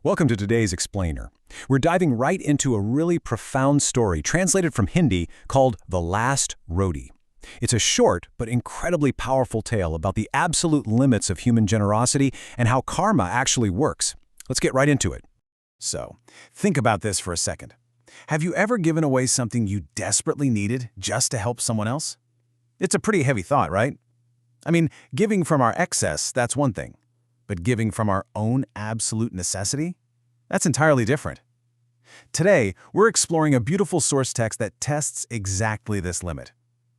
Welcome to today's Explainer. We're diving right into a really profound story translated from Hindi called The Last Roti. It's a short but incredibly powerful tale about the absolute limits of human generosity and how karma actually works. Let's get right into it. So, think about this for a second. Have you ever given away something you desperately needed just to help someone else? It's a pretty heavy thought, right? I mean, giving from our excess, that's one thing. But giving from our own absolute necessity? That's entirely different. Today, we're exploring a beautiful source text that tests exactly this limit.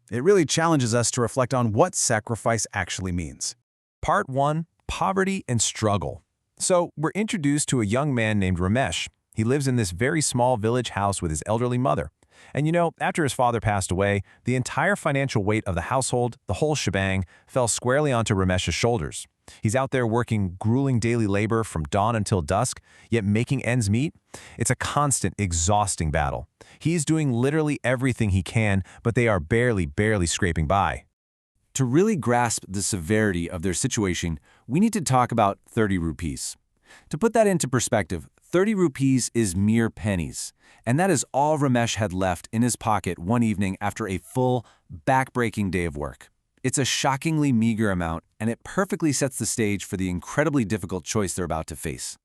It really challenges us to reflect on what sacrifice actually means. Part 1. Poverty and Struggle. So, we're introduced to a young man named Ramesh. He lives in this very small village house with his elderly mother. And after his father passed away, the entire financial weight of the household, the whole shebang, fell squarely onto Ramesh's shoulders. He's out there working grueling daily labor from dawn until dusk, yet making ends meet. It's a constant, exhausting battle. He's doing literally everything he can, but they are barely scraping by. To really grasp the severity of their situation, we need to talk about 30 rupees. To put that into perspective, 30 rupees is mere pennies, and that is all Ramesh had left in his pocket one evening after a full, back-breaking day of work. It's a shockingly meager amount, and it perfectly sets the stage for the incredibly difficult choice they're about to face.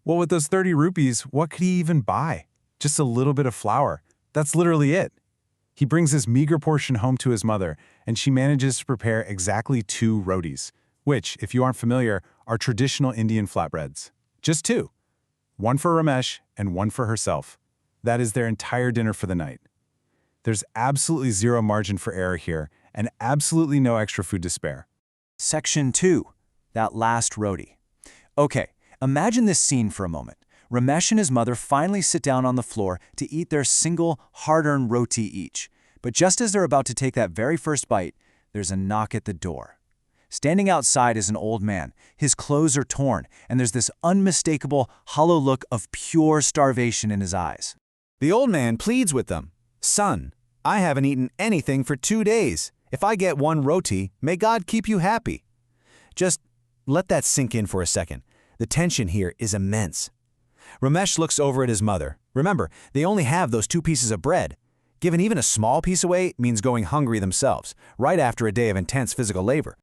Well, with those 30 rupees, what could he even buy? Just a little bit of flour. That's literally it. He brings this meager portion home to his mother, and she manages to prepare exactly 2 rotis, which, if you aren't familiar, are traditional Indian flatbreads. Just 2. One for Ramesh and one for herself. That is their entire dinner for the night. There's absolutely zero margin for error here, and absolutely no extra food to spare. Section 2. That last roti. Okay, imagine this scene for a moment. Ramesh and his mother finally sit down on the floor to eat their single, hard-earned roti each. But just as they're about to take that very first bite, there's a knock at the door. Standing outside is an old man. His clothes are torn, and there's this unmistakable, hollow look of pure starvation in his eyes. The old man pleads with them. "Son, I haven't eaten anything for 2 days. If I get 1 roti, may God keep you happy." Just let that sink in for a second. The tension here is immense. Ramesh looks over at his mother. Remember, they only have those 2 pieces of bread. Giving even a small piece away means going hungry themselves, right after a day of intense physical labor.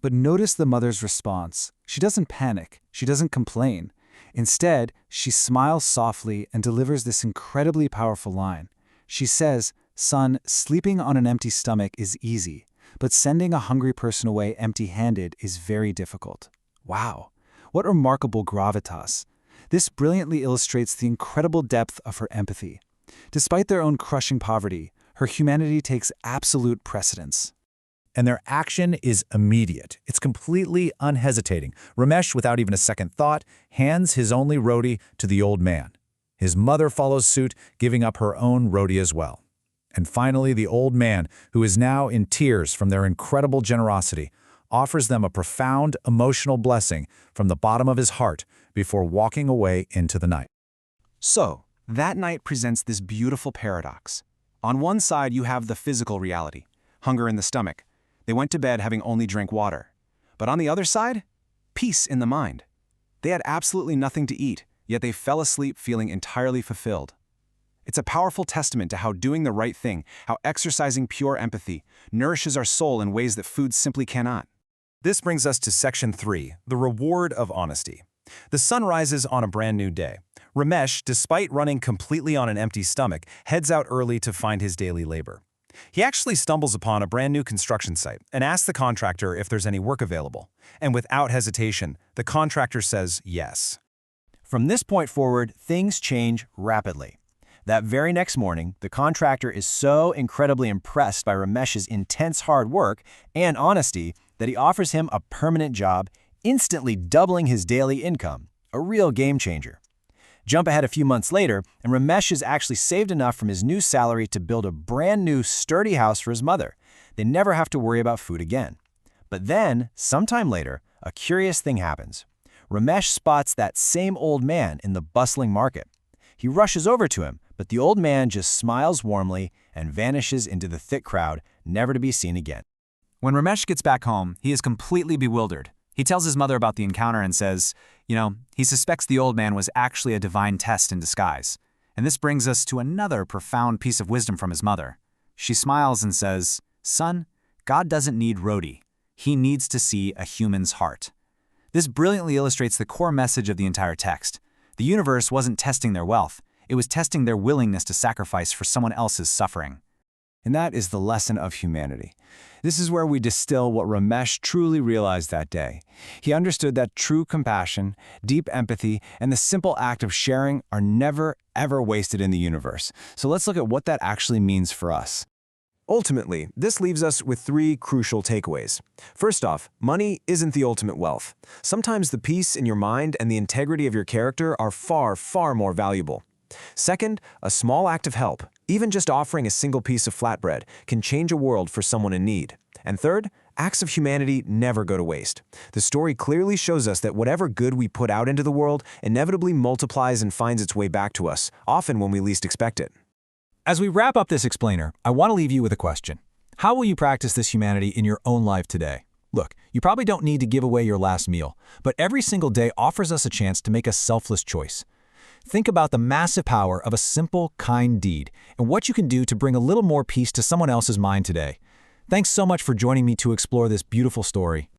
But notice the mother's response. She doesn't panic. She doesn't complain. Instead, she smiles softly and delivers this incredibly powerful line. She says, "Son, sleeping on an empty stomach is easy, but sending a hungry person away empty-handed is very difficult." Wow, what remarkable gravitas. This brilliantly illustrates the incredible depth of her empathy. Despite their own crushing poverty, her humanity takes absolute precedence. And their action is immediate. It's completely unhesitating. Ramesh, without even a second thought, hands his only roti to the old man. His mother follows suit, giving up her own roti as well. And finally, the old man, who is now in tears from their incredible generosity, offers them a profound emotional blessing from the bottom of his heart before walking away into the night. So, that night presents this beautiful paradox. On one side, you have the physical reality, hunger in the stomach. They went to bed having only drank water. But on the other side, peace in the mind. They had absolutely nothing to eat, yet they fell asleep feeling entirely fulfilled. It's a powerful testament to how doing the right thing, how exercising pure empathy, nourishes our soul in ways that food simply cannot. This brings us to Section 3, the reward of honesty. The sun rises on a brand new day. Ramesh, despite running completely on an empty stomach, heads out early to find his daily labor. He actually stumbles upon a brand new construction site and asks the contractor if there's any work available. And without hesitation, the contractor says yes. From this point forward, things change rapidly. That very next morning, the contractor is so incredibly impressed by Ramesh's intense hard work and honesty that he offers him a permanent job, instantly doubling his daily income, a real game changer. Jump ahead a few months later, and Ramesh has actually saved enough from his new salary to build a brand new, sturdy house for his mother. They never have to worry about food again. But then, sometime later, a curious thing happens. Ramesh spots that same old man in the bustling market. He rushes over to him, but the old man just smiles warmly and vanishes into the thick crowd, never to be seen again. When Ramesh gets back home, he is completely bewildered. He tells his mother about the encounter and says, he suspects the old man was actually a divine test in disguise. And this brings us to another profound piece of wisdom from his mother. She smiles and says, "Son, God doesn't need Rhodey. He needs to see a human's heart." This brilliantly illustrates the core message of the entire text. The universe wasn't testing their wealth. It was testing their willingness to sacrifice for someone else's suffering. And that is the lesson of humanity. This is where we distill what Ramesh truly realized that day. He understood that true compassion, deep empathy, and the simple act of sharing are never, ever wasted in the universe. So let's look at what that actually means for us. Ultimately, this leaves us with 3 crucial takeaways. First off, money isn't the ultimate wealth. Sometimes the peace in your mind and the integrity of your character are far, far more valuable. Second, a small act of help, even just offering a single piece of flatbread, can change a world for someone in need. And third, acts of humanity never go to waste. The story clearly shows us that whatever good we put out into the world inevitably multiplies and finds its way back to us, often when we least expect it. As we wrap up this explainer, I want to leave you with a question. How will you practice this humanity in your own life today? Look, you probably don't need to give away your last meal, but every single day offers us a chance to make a selfless choice. Think about the massive power of a simple, kind deed and what you can do to bring a little more peace to someone else's mind today. Thanks so much for joining me to explore this beautiful story.